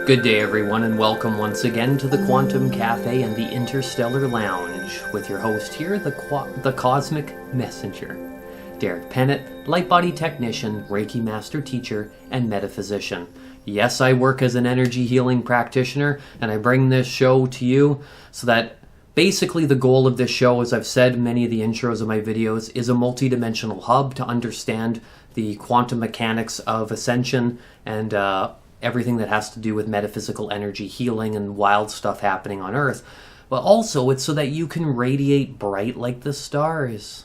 Good day, everyone, and welcome once again to the Quantum Cafe and the Interstellar Lounge with your host here, the Cosmic Messenger, Derek Pennett, Lightbody Technician, Reiki Master Teacher, and Metaphysician. Yes, I work as an energy healing practitioner, and I bring this show to you so that basically the goal of this show, as I've said in many of the intros of my videos, is a multidimensional hub to understand the quantum mechanics of ascension and everything that has to do with metaphysical energy healing and wild stuff happening on Earth. But also it's so that you can radiate bright like the stars.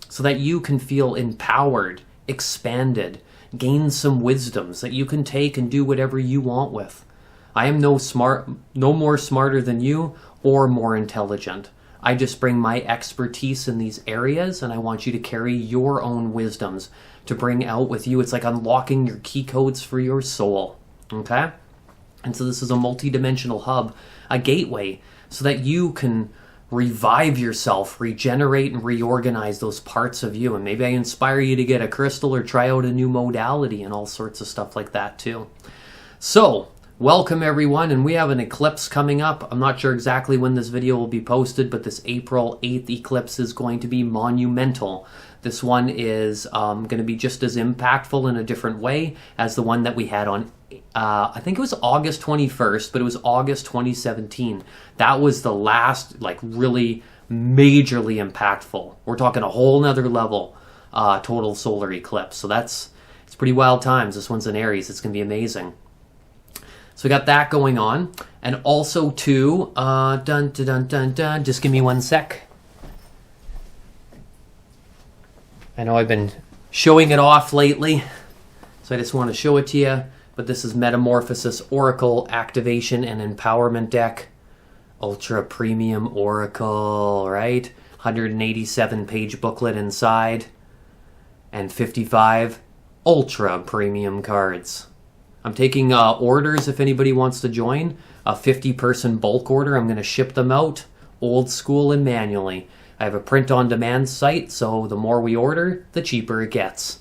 So that you can feel empowered, expanded, gain some wisdoms that you can take and do whatever you want with. I am no more smarter than you or more intelligent. I just bring my expertise in these areas, and I want you to carry your own wisdoms to bring out with you. It's like unlocking your key codes for your soul, okay? And so this is a multi-dimensional hub, a gateway, so that you can revive yourself, regenerate and reorganize those parts of you. And maybe I inspire you to get a crystal or try out a new modality and all sorts of stuff like that too. So, welcome everyone, and we have an eclipse coming up. I'm not sure exactly when this video will be posted, but this April 8th eclipse is going to be monumental. This one is going to be just as impactful in a different way as the one that we had on, I think it was August 21st, but it was August 2017. That was the last, really majorly impactful. We're talking a whole nother level total solar eclipse. So it's pretty wild times. This one's in Aries. It's going to be amazing. So we got that going on. And also too, just give me one sec. I know I've been showing it off lately, so I just want to show it to you. But this is Metamorphosis Oracle Activation and Empowerment Deck. Ultra Premium Oracle, right? 187-page booklet inside. And 55 Ultra Premium cards. I'm taking orders if anybody wants to join. A 50-person bulk order. I'm going to ship them out old school and manually. I have a print-on-demand site, so the more we order, the cheaper it gets.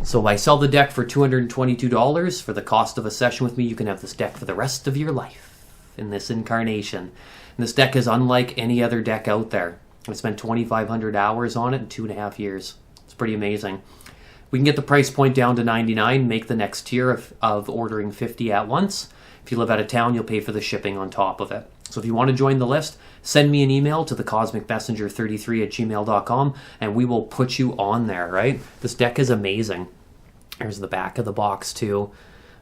So I sell the deck for $222. For the cost of a session with me, you can have this deck for the rest of your life in this incarnation. And this deck is unlike any other deck out there. I spent 2,500 hours on it in 2.5 years. It's pretty amazing. We can get the price point down to $99, make the next tier of ordering 50 at once. If you live out of town, you'll pay for the shipping on top of it. So if you want to join the list, send me an email to thecosmicmessenger33@gmail.com and we will put you on there, right? This deck is amazing. There's the back of the box too.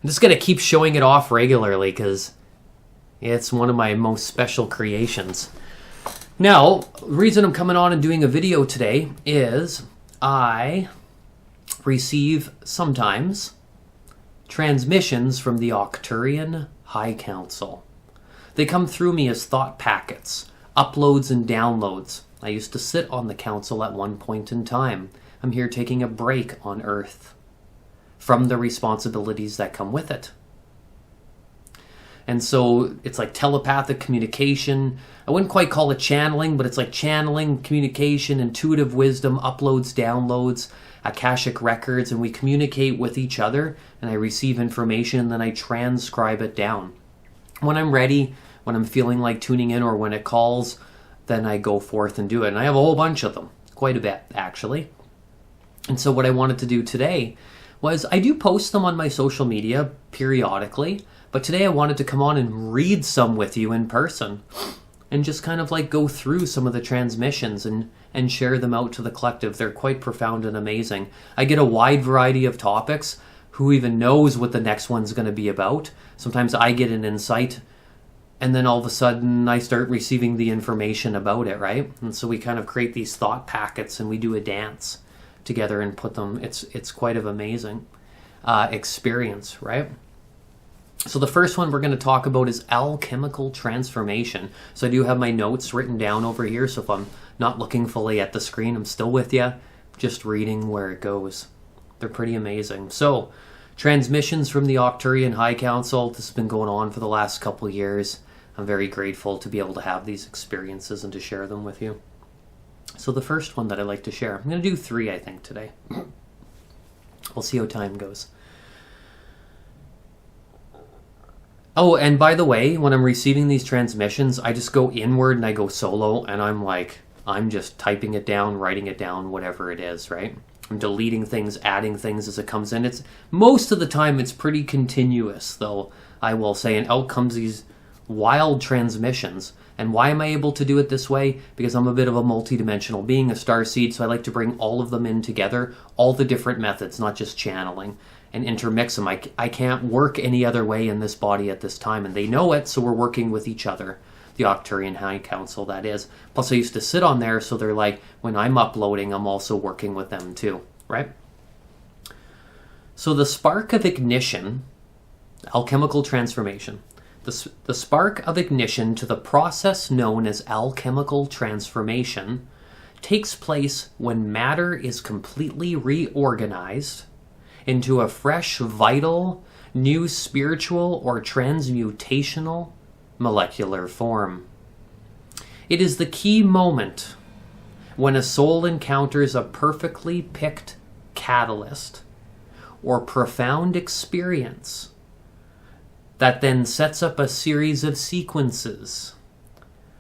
I'm just going to keep showing it off regularly because it's one of my most special creations. Now, the reason I'm coming on and doing a video today is I receive sometimes transmissions from the Arcturian High Council. They come through me as thought packets, uploads and downloads. I used to sit on the council at one point in time. I'm here taking a break on Earth from the responsibilities that come with it. And so it's like telepathic communication. I wouldn't quite call it channeling, but it's like channeling, communication, intuitive wisdom, uploads, downloads, Akashic records, and we communicate with each other, and I receive information, and then I transcribe it down. When I'm ready, when I'm feeling like tuning in, or when it calls, then I go forth and do it. And I have a whole bunch of them, quite a bit, actually. And so what I wanted to do today was, I do post them on my social media periodically, but today I wanted to come on and read some with you in person and just kind of go through some of the transmissions and share them out to the collective. They're quite profound and amazing. I get a wide variety of topics. Who even knows what the next one's going to be about? Sometimes I get an insight, and then all of a sudden I start receiving the information about it, right? And so we kind of create these thought packets, and we do a dance together and put them. It's quite an amazing experience, right? So the first one we're going to talk about is alchemical transformation. So I do have my notes written down over here, so if I'm not looking fully at the screen, I'm still with you, just reading where it goes. They're pretty amazing. So, transmissions from the Arcturian High Council. This has been going on for the last couple of years. I'm very grateful to be able to have these experiences and to share them with you. So the first one that I'd like to share, I'm going to do 3, I think, today. We'll see how time goes. Oh, and by the way, when I'm receiving these transmissions, I just go inward and I go solo, and I'm just typing it down, writing it down, whatever it is, right? I'm deleting things, adding things as it comes in. It's most of the time it's pretty continuous, though I will say, and out comes these wild transmissions. And why am I able to do it this way? Because I'm a bit of a multidimensional being, a starseed, so I like to bring all of them in together, all the different methods, not just channeling, and intermix them. I can't work any other way in this body at this time, and they know it, so we're working with each other. The Arcturian High Council, that is. Plus, I used to sit on there, so they're like, when I'm uploading, I'm also working with them too, right? So the spark of ignition, alchemical transformation. The spark of ignition to the process known as alchemical transformation takes place when matter is completely reorganized into a fresh, vital, new spiritual or transmutational molecular form. It is the key moment when a soul encounters a perfectly picked catalyst or profound experience that then sets up a series of sequences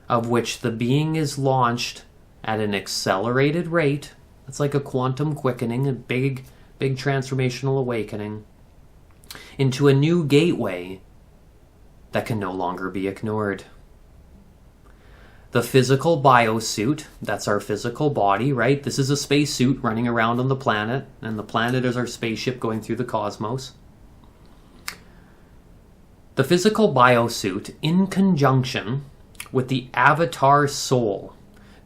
of which the being is launched at an accelerated rate. It's like a quantum quickening, a big transformational awakening, into a new gateway that can no longer be ignored. The physical biosuit, that's our physical body, right? This is a spacesuit running around on the planet, and the planet is our spaceship going through the cosmos. The physical biosuit, in conjunction with the avatar soul,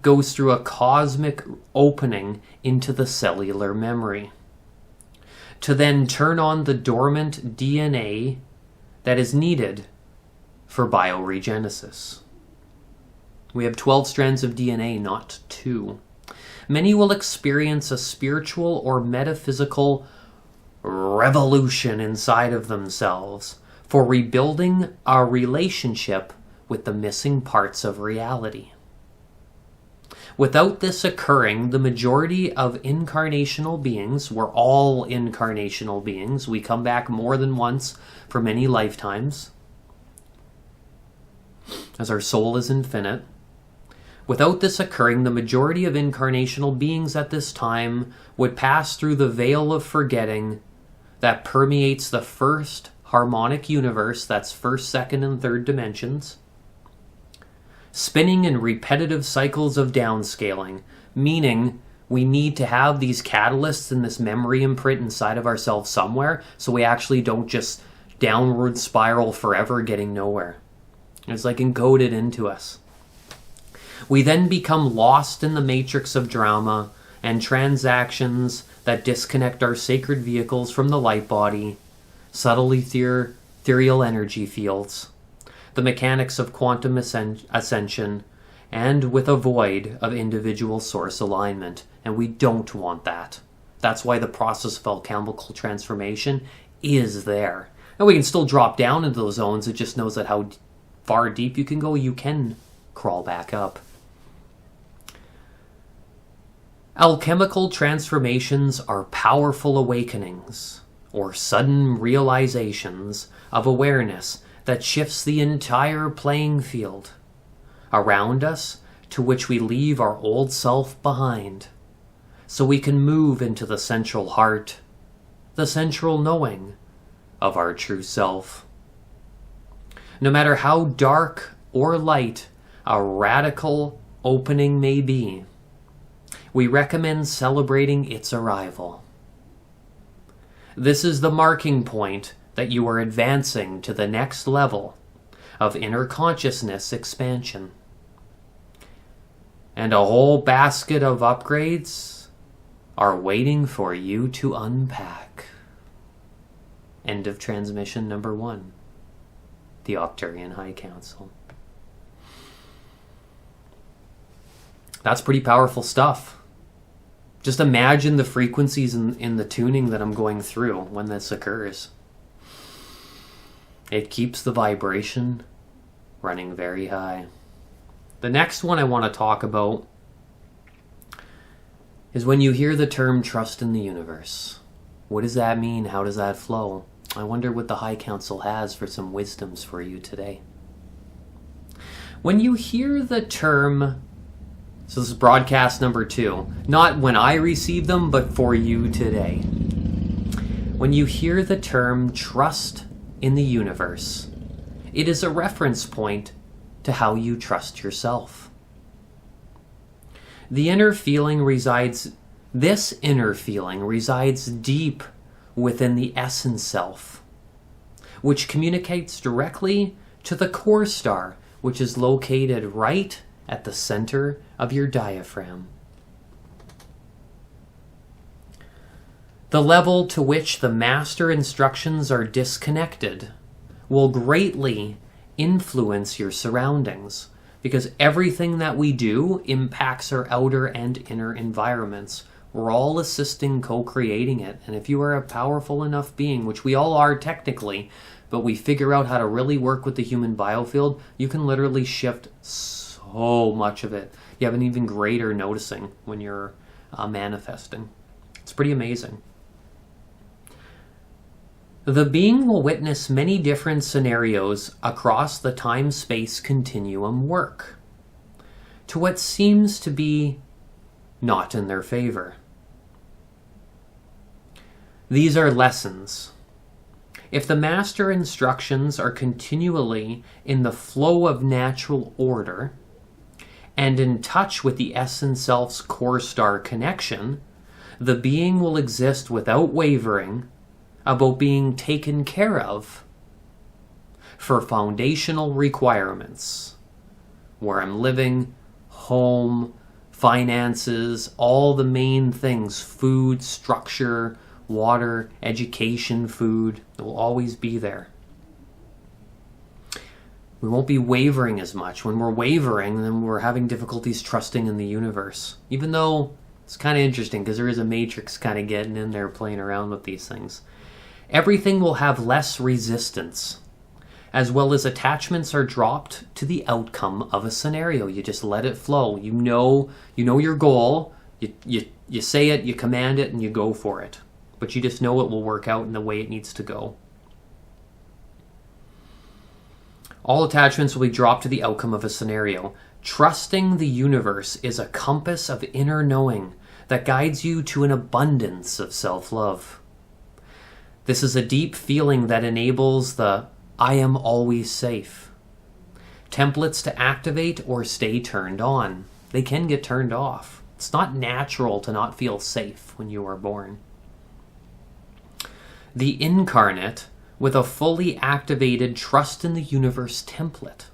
goes through a cosmic opening into the cellular memory, to then turn on the dormant DNA that is needed for bioregenesis. We have 12 strands of DNA, not 2. Many will experience a spiritual or metaphysical revolution inside of themselves for rebuilding our relationship with the missing parts of reality. Without this occurring, the majority of incarnational beings, we're all incarnational beings, we come back more than once for many lifetimes, as our soul is infinite. Without this occurring, the majority of incarnational beings at this time would pass through the veil of forgetting that permeates the first harmonic universe, that's first, second, and third dimensions, spinning in repetitive cycles of downscaling, meaning we need to have these catalysts and this memory imprint inside of ourselves somewhere, so we actually don't just downward spiral forever, getting nowhere. It's like encoded into us. We then become lost in the matrix of drama and transactions that disconnect our sacred vehicles from the light body, subtle ethereal energy fields, the mechanics of quantum ascension, and with a void of individual source alignment. And we don't want that. That's why the process of alchemical transformation is there. And we can still drop down into those zones. It just knows that how far deep you can go, you can crawl back up. Alchemical transformations are powerful awakenings, or sudden realizations of awareness that shifts the entire playing field around us, to which we leave our old self behind, so we can move into the central heart, the central knowing of our true self. No matter how dark or light a radical opening may be, we recommend celebrating its arrival. This is the marking point that you are advancing to the next level of inner consciousness expansion. And a whole basket of upgrades are waiting for you to unpack. End of transmission number 1. The Arcturian High Council. That's pretty powerful stuff. Just imagine the frequencies in the tuning that I'm going through when this occurs. It keeps the vibration running very high. The next one I want to talk about is when you hear the term trust in the universe. What does that mean? How does that flow? I wonder what the High Council has for some wisdoms for you today. When you hear the term, so this is broadcast number 2, not when I receive them, but for you today. When you hear the term trust in the universe, it is a reference point to how you trust yourself. This inner feeling resides deep within the essence self, which communicates directly to the core star, which is located right at the center of your diaphragm. The level to which the master instructions are disconnected will greatly influence your surroundings, because everything that we do impacts our outer and inner environments. We're all assisting co-creating it, and if you are a powerful enough being, which we all are technically, but we figure out how to really work with the human biofield, you can literally shift so much of it. You have an even greater noticing when you're manifesting. It's pretty amazing. The being will witness many different scenarios across the time-space continuum work to what seems to be not in their favor. These are lessons. If the master instructions are continually in the flow of natural order and in touch with the essence self's core star connection, the being will exist without wavering about being taken care of for foundational requirements, where I'm living, home, finances, all the main things, food, structure, water, education, food, it will always be there. We won't be wavering as much. When we're wavering, then we're having difficulties trusting in the universe. Even though it's kind of interesting, because there is a matrix kind of getting in there playing around with these things. Everything will have less resistance, as well as attachments are dropped to the outcome of a scenario. You just let it flow. You know your goal. You say it, you command it, and you go for it. But you just know it will work out in the way it needs to go. All attachments will be dropped to the outcome of a scenario. Trusting the universe is a compass of inner knowing that guides you to an abundance of self-love. This is a deep feeling that enables the I am always safe templates to activate or stay turned on. They can get turned off. It's not natural to not feel safe when you are born. The incarnate with a fully activated trust in the universe template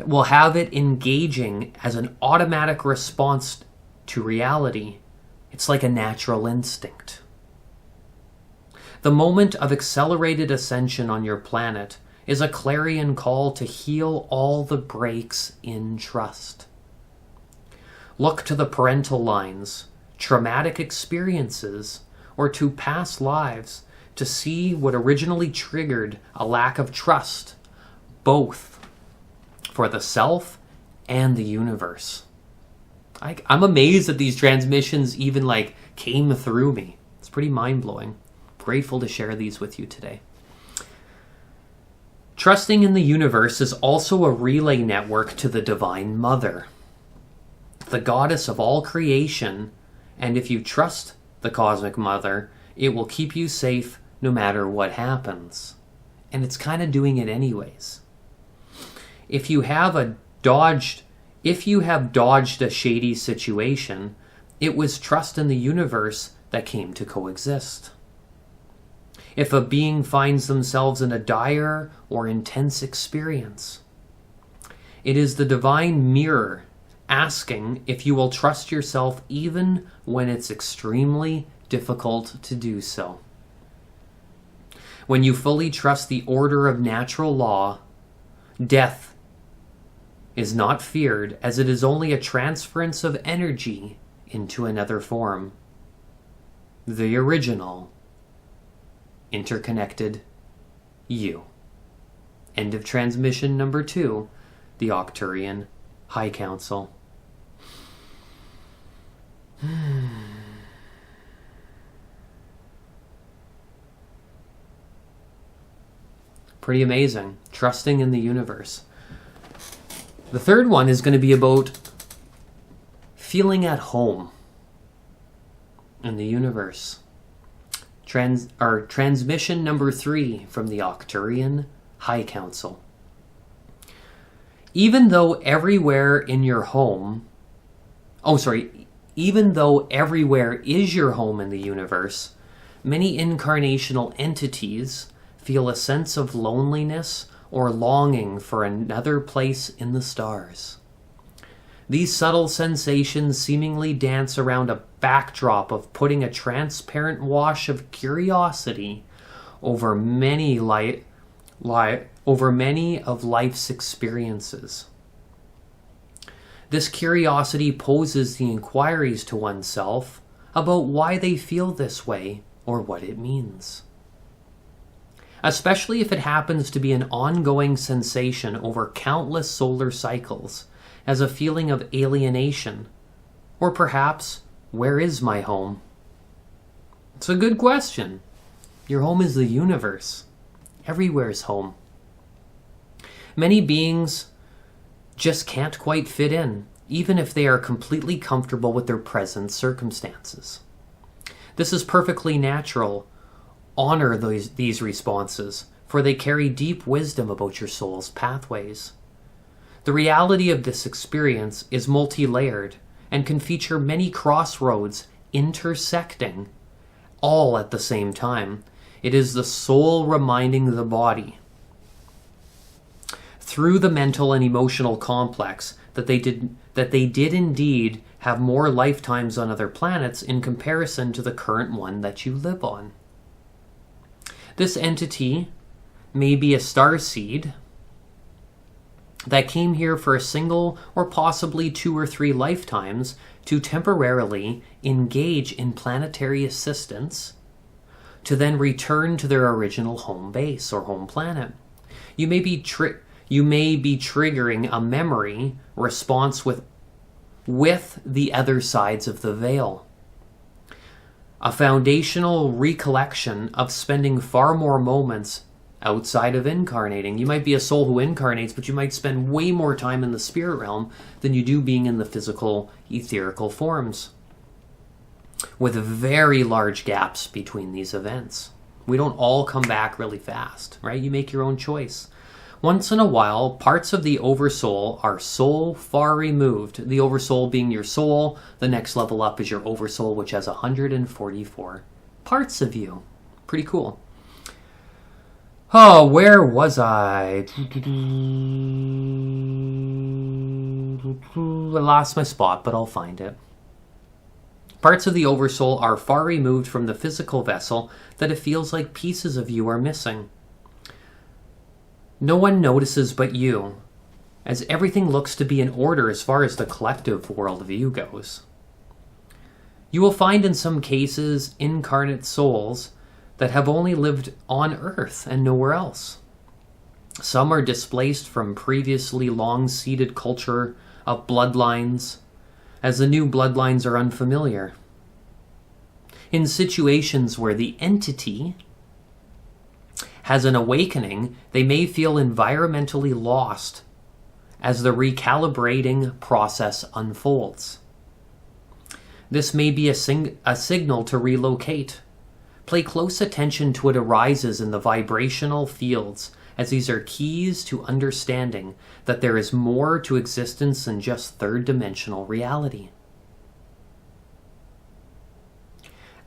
will have it engaging as an automatic response to reality. It's like a natural instinct. The moment of accelerated ascension on your planet is a clarion call to heal all the breaks in trust. Look to the parental lines, traumatic experiences, or to past lives to see what originally triggered a lack of trust, both for the self and the universe. I'm amazed that these transmissions even came through me. It's pretty mind-blowing. Grateful to share these with you today. Trusting in the universe is also a relay network to the Divine Mother, the goddess of all creation, and if you trust the Cosmic Mother, it will keep you safe no matter what happens. And it's kind of doing it anyways. If you have dodged a shady situation, it was trust in the universe that came to coexist. If a being finds themselves in a dire or intense experience, it is the divine mirror asking if you will trust yourself even when it's extremely difficult to do so. When you fully trust the order of natural law, death is not feared, as it is only a transference of energy into another form. The original, interconnected you. End of transmission number 2, the Arcturian High Council. Pretty amazing. Trusting in the universe. The third one is going to be about feeling at home in the universe. Transmission number 3 from the Arcturian High Council. Even though everywhere is your home in the universe, many incarnational entities feel a sense of loneliness or longing for another place in the stars. These subtle sensations seemingly dance around a backdrop of putting a transparent wash of curiosity over many of life's experiences. This curiosity poses the inquiries to oneself about why they feel this way or what it means. Especially if it happens to be an ongoing sensation over countless solar cycles, as a feeling of alienation, or perhaps, where is my home? It's a good question. Your home is the universe. Everywhere's home. Many beings just can't quite fit in, even if they are completely comfortable with their present circumstances. This is perfectly natural. Honor these responses, for they carry deep wisdom about your soul's pathways. The reality of this experience is multi-layered and can feature many crossroads intersecting, all at the same time. It is the soul reminding the body, through the mental and emotional complex, that they did indeed have more lifetimes on other planets in comparison to the current one that you live on. This entity may be a starseed that came here for a single or possibly 2 or 3 lifetimes to temporarily engage in planetary assistance, to then return to their original home base or home planet. You may be triggering a memory response with the other sides of the veil. A foundational recollection of spending far more moments outside of incarnating. You might be a soul who incarnates, but you might spend way more time in the spirit realm than you do being in the physical, etherical forms, with very large gaps between these events. We don't all come back really fast, right? You make your own choice. Once in a while, parts of the oversoul are so far removed, the oversoul being your soul, the next level up is your oversoul, which has 144 parts of you. Pretty cool. Oh, where was I? I lost my spot, but I'll find it. Parts of the oversoul are far removed from the physical vessel that it feels like pieces of you are missing. No one notices but you, as everything looks to be in order as far as the collective worldview goes. You will find in some cases incarnate souls that have only lived on Earth and nowhere else. Some are displaced from previously long-seated culture of bloodlines, as the new bloodlines are unfamiliar. In situations where the entity has an awakening, they may feel environmentally lost as the recalibrating process unfolds. This may be a signal to relocate. Pay close attention to what arises in the vibrational fields, as these are keys to understanding that there is more to existence than just third-dimensional reality.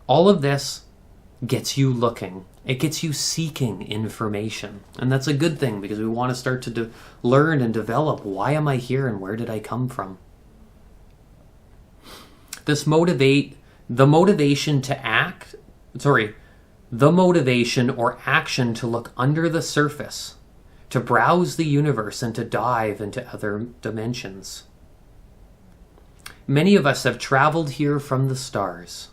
All of this gets you looking. It gets you seeking information. And that's a good thing, because we want to start to learn and develop, why am I here and where did I come from? The motivation or action to look under the surface, to browse the universe and to dive into other dimensions. Many of us have traveled here from the stars.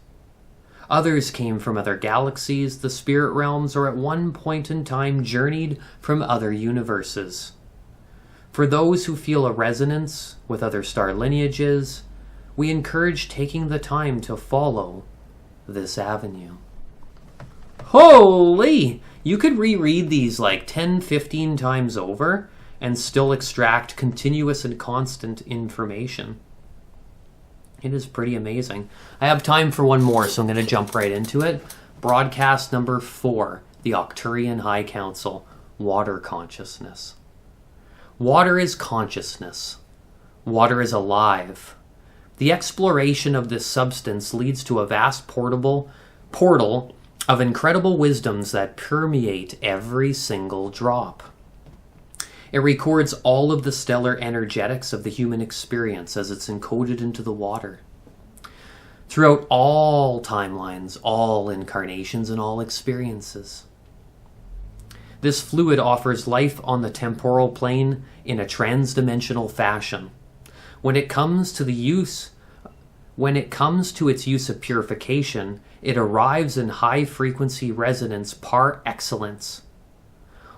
Others came from other galaxies, the spirit realms, or at one point in time journeyed from other universes. For those who feel a resonance with other star lineages, we encourage taking the time to follow this avenue. Holy! You could reread these like 10, 15 times over and still extract continuous and constant information. It is pretty amazing. I have time for one more, so I'm going to jump right into it. Broadcast number 4, the Arcturian High Council, Water Consciousness. Water is consciousness. Water is alive. The exploration of this substance leads to a vast portal of incredible wisdoms that permeate every single drop. It records all of the stellar energetics of the human experience as it's encoded into the water. Throughout all timelines, all incarnations, and all experiences. This fluid offers life on the temporal plane in a transdimensional fashion. When it comes to its use of purification, it arrives in high-frequency resonance par excellence.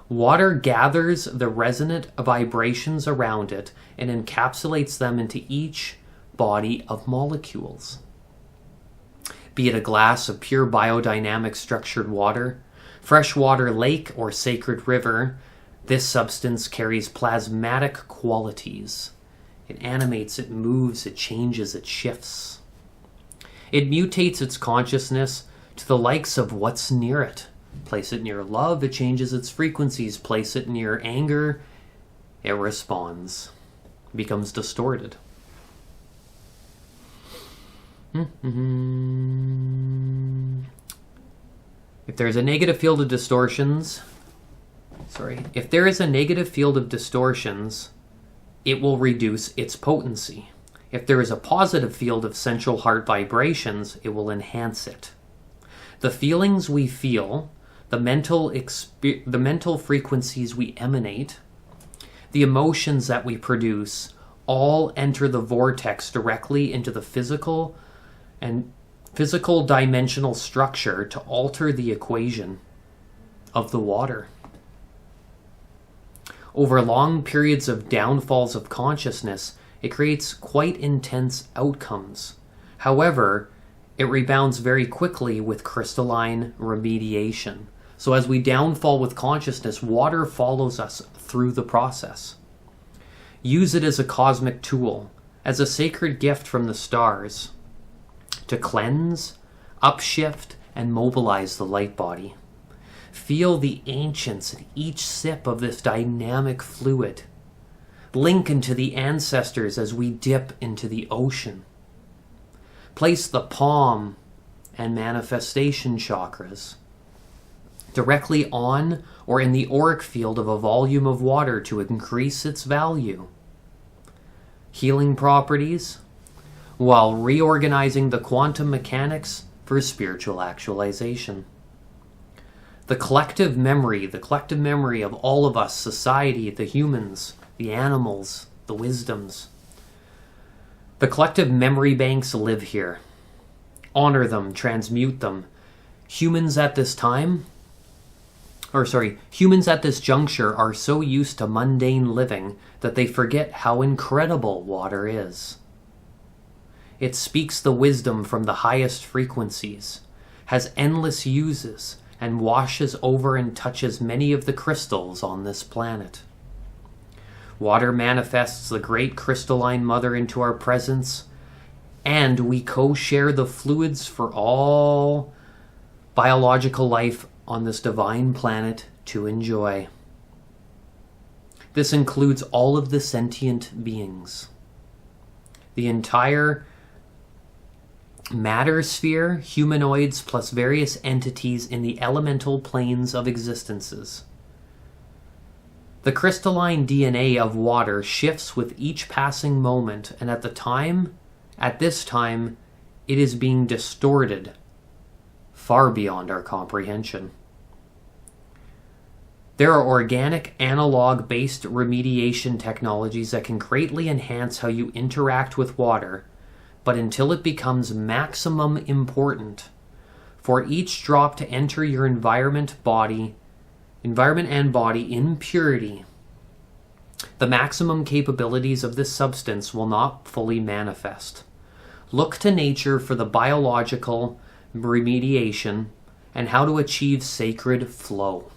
Water gathers the resonant vibrations around it and encapsulates them into each body of molecules. Be it a glass of pure biodynamic structured water, freshwater lake, or sacred river, this substance carries plasmatic qualities. It animates, it moves, it changes, it shifts. It mutates its consciousness to the likes of what's near it. Place it near love, it changes its frequencies. Place it near anger, it responds. It becomes distorted. If there is a negative field of distortions, it will reduce its potency. If there is a positive field of central heart vibrations, it will enhance it. The feelings we feel, the mental frequencies we emanate, the emotions that we produce, all enter the vortex directly into the physical dimensional structure to alter the equation of the water. Over long periods of downfalls of consciousness, it creates quite intense outcomes. However, it rebounds very quickly with crystalline remediation. So as we downfall with consciousness, water follows us through the process. Use it as a cosmic tool, as a sacred gift from the stars, to cleanse, upshift, and mobilize the light body. Feel the ancients in each sip of this dynamic fluid. Link into the ancestors as we dip into the ocean. Place the palm and manifestation chakras directly on or in the auric field of a volume of water to increase its value. Healing properties, while reorganizing the quantum mechanics for spiritual actualization. The collective memory of all of us, society, the humans, the animals, the wisdoms. The collective memory banks live here. Honor them, transmute them. Humans at this juncture are so used to mundane living that they forget how incredible water is. It speaks the wisdom from the highest frequencies, has endless uses, and washes over and touches many of the crystals on this planet. Water manifests the great crystalline mother into our presence, and we co-share the fluids for all biological life on this divine planet to enjoy. This includes all of the sentient beings. The entire matter sphere, humanoids, plus various entities in the elemental planes of existences. The crystalline DNA of water shifts with each passing moment, and at this time, it is being distorted far beyond our comprehension. There are organic, analog-based remediation technologies that can greatly enhance how you interact with water, but until it becomes maximum important for each drop to enter your environment and body in purity, the maximum capabilities of this substance will not fully manifest. Look to nature for the biological remediation and how to achieve sacred flow.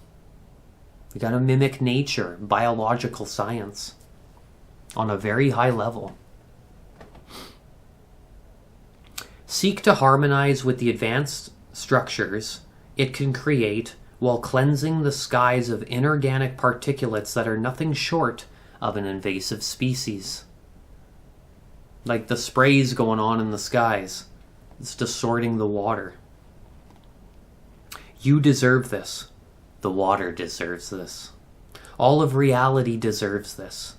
We got to mimic nature, biological science, on a very high level. Seek to harmonize with the advanced structures it can create while cleansing the skies of inorganic particulates that are nothing short of an invasive species. Like the sprays going on in the skies. It's distorting the water. You deserve this. The water deserves this. All of reality deserves this.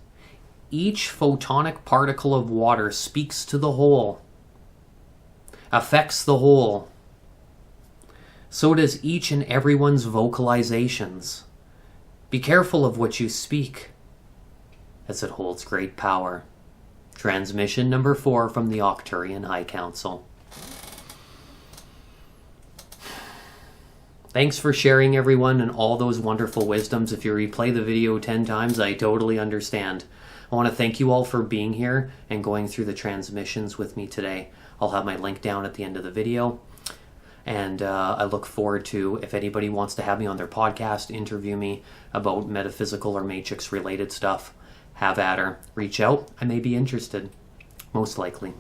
Each photonic particle of water speaks to the whole, affects the whole. So does each and everyone's vocalizations. Be careful of what you speak, as it holds great power. Transmission number 4 from the Arcturian High Council. Thanks for sharing, everyone, and all those wonderful wisdoms. If you replay the video 10 times, I totally understand. I want to thank you all for being here and going through the transmissions with me today. I'll have my link down at the end of the video. And I look forward to, if anybody wants to have me on their podcast, interview me about metaphysical or matrix related stuff, have at her. Reach out. I may be interested, most likely.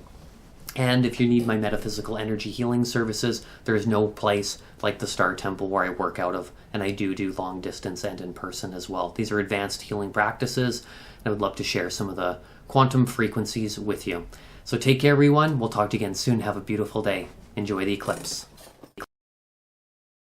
And if you need my metaphysical energy healing services, there is no place like the Star Temple where I work out of, and I do long distance and in person as well. These are advanced healing practices, and I would love to share some of the quantum frequencies with you. So take care, everyone. We'll talk to you again soon. Have a beautiful day. Enjoy the eclipse.